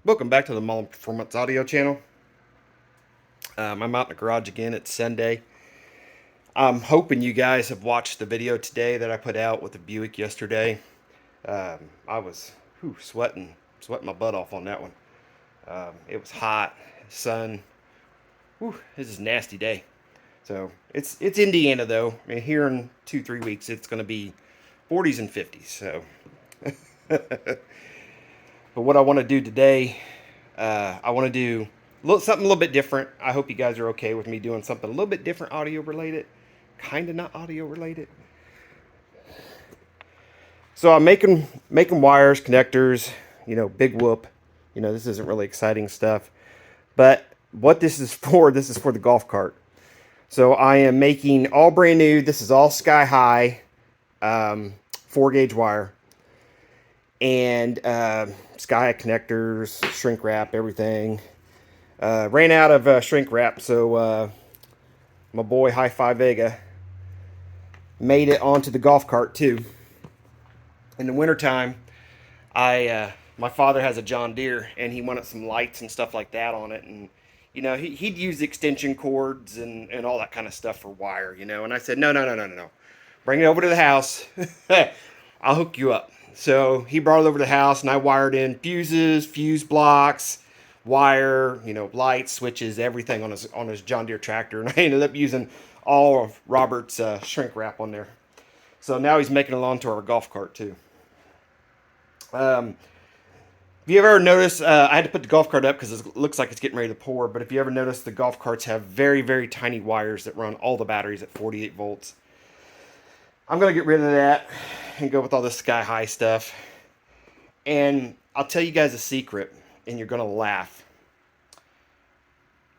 Welcome back to the Mullen Performance Audio channel. I'm out in the garage again. It's Sunday. I'm hoping you guys have watched the video today that I put out with the Buick yesterday. I was sweating my butt off on that one. It was hot, sun. This is a nasty day. So it's Indiana though. I mean, here in 2-3 weeks it's going to be 40s and 50s. So. But what I want to do today, I want to do something a little bit different. I hope you guys are okay with me doing something a little bit different, audio related, kind of not audio related. So I'm making wires, connectors, big whoop. This isn't really exciting stuff, but what this is for the golf cart. So I am making all brand new. This is all sky high, 4-gauge wire. And sky connectors, shrink wrap, everything. Ran out of shrink wrap, so my boy Hi-Fi Vega made it onto the golf cart too. In the wintertime, my father has a John Deere, and he wanted some lights and stuff like that on it, and he'd use extension cords and all that kind of stuff for wire, and I said, no, bring it over to the house. I'll hook you up. So he brought it over to the house, and I wired in fuses, fuse blocks, wire, lights, switches, everything on his John Deere tractor. And I ended up using all of Robert's shrink wrap on there. So now he's making it onto our golf cart too. If you ever noticed, I had to put the golf cart up because it looks like it's getting ready to pour. But if you ever notice, the golf carts have very, very tiny wires that run all the batteries at 48 volts. I'm going to get rid of that and go with all this sky high stuff. And I'll tell you guys a secret, and you're going to laugh.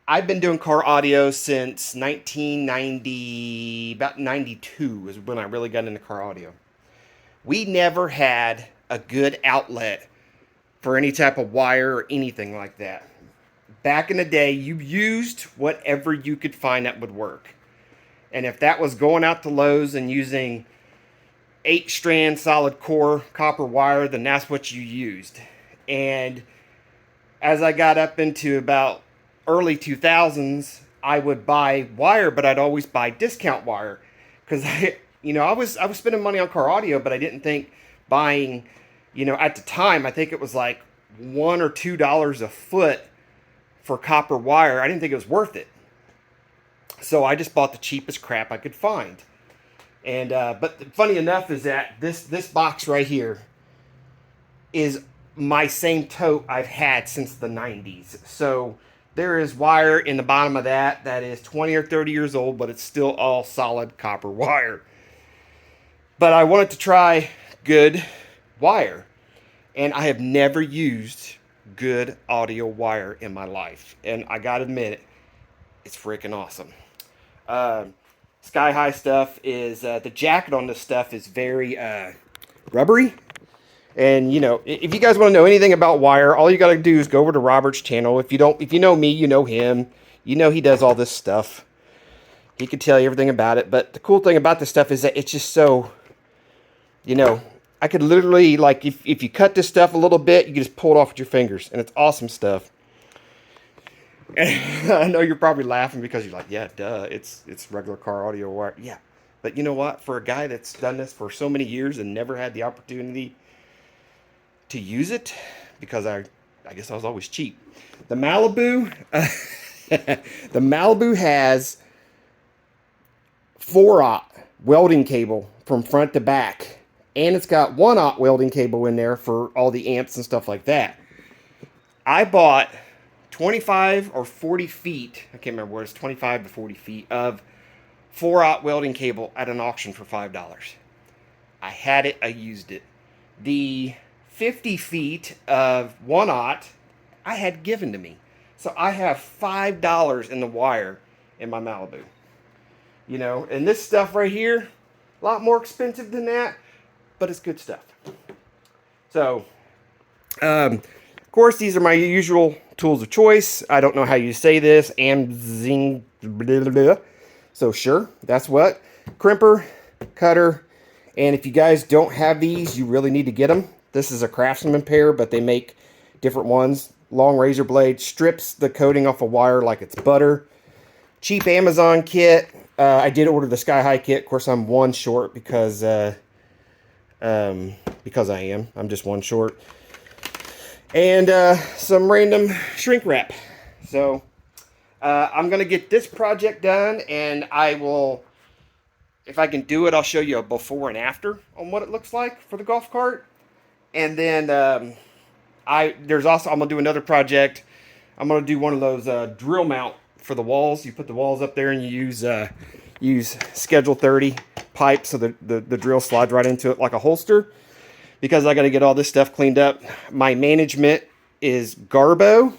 I've been doing car audio since 1990, about 92 is when I really got into car audio. We never had a good outlet for any type of wire or anything like that. Back in the day, you used whatever you could find that would work. And if that was going out to Lowe's and using 8-strand solid core copper wire, then that's what you used. And as I got up into about early 2000s, I would buy wire, but I'd always buy discount wire because I was spending money on car audio, but I didn't think buying, at the time, I think it was like $1 or $2 a foot for copper wire. I didn't think it was worth it. So I just bought the cheapest crap I could find. And but funny enough is that this box right here is my same tote I've had since the 90s. So there is wire in the bottom of that is 20 or 30 years old, but it's still all solid copper wire. But I wanted to try good wire. And I have never used good audio wire in my life. And I gotta admit it, it's freaking awesome. Sky high stuff is the jacket on this stuff is very rubbery, and if you guys want to know anything about wire, all you got to do is go over to Robert's channel. If you know me, you know him. He does all this stuff. He can tell you everything about it. But the cool thing about this stuff is that it's just so, I could literally, like, if you cut this stuff a little bit, you can just pull it off with your fingers, and it's awesome stuff. And I know you're probably laughing because you're like, yeah, duh, it's regular car audio wire. Yeah, but you know what? For a guy that's done this for so many years and never had the opportunity to use it, because I guess I was always cheap. The Malibu, the Malibu has 4-aught welding cable from front to back, and it's got 1-aught welding cable in there for all the amps and stuff like that. I bought 25 or 40 feet, I can't remember where it's 25 to 40 feet of 4-aught welding cable at an auction for $5. I had it, I used it. The 50 feet of 1-aught I had given to me. So I have $5 in the wire in my Malibu. And this stuff right here, a lot more expensive than that, but it's good stuff. So, of course, these are my usual tools of choice. I don't know how you say this. Amzing. Blah, blah, blah. So sure, that's what. Crimper, cutter, and if you guys don't have these, you really need to get them. This is a Craftsman pair, but they make different ones. long razor blade, strips the coating off a wire like it's butter. Cheap Amazon kit. I did order the Sky High kit. Of course, I'm one short because I am. I'm just one short. And some random shrink wrap. So I'm going to get this project done, and I will, if I can do it, I'll show you a before and after on what it looks like for the golf cart. And then I'm going to do another project. I'm going to do one of those drill mount for the walls. You put the walls up there and you use Schedule 30 pipe so the drill slides right into it like a holster. Because I got to get all this stuff cleaned up. My management is Garbo.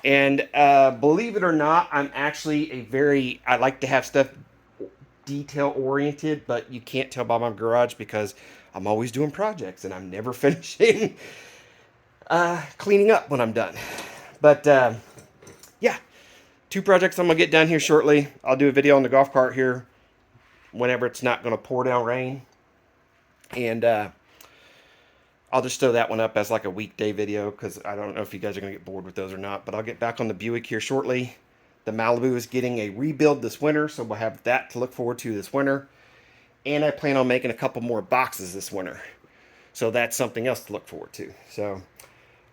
And believe it or not, I'm actually I like to have stuff detail oriented, but you can't tell by my garage because I'm always doing projects and I'm never finishing cleaning up when I'm done. But yeah, 2 projects I'm going to get done here shortly. I'll do a video on the golf cart here whenever it's not going to pour down rain. And I'll just throw that one up as like a weekday video because I don't know if you guys are going to get bored with those or not. But I'll get back on the Buick here shortly. The Malibu is getting a rebuild this winter, so we'll have that to look forward to this winter. And I plan on making a couple more boxes this winter. So that's something else to look forward to. So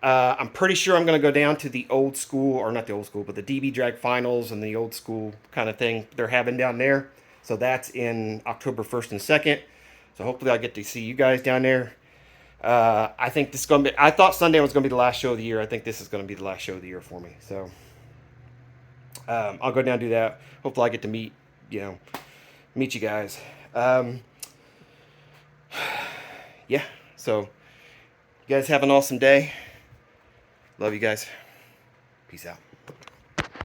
I'm pretty sure I'm going to go down to the old school, or not the old school, but the DB Drag Finals and the old school kind of thing they're having down there. So that's in October 1st and 2nd. So hopefully I'll get to see you guys down there. I think this is going to be, I thought Sunday was going to be the last show of the year. I think this is going to be the last show of the year for me. So I'll go down and do that. Hopefully I get to meet you guys. Yeah, so you guys have an awesome day. Love you guys. Peace out.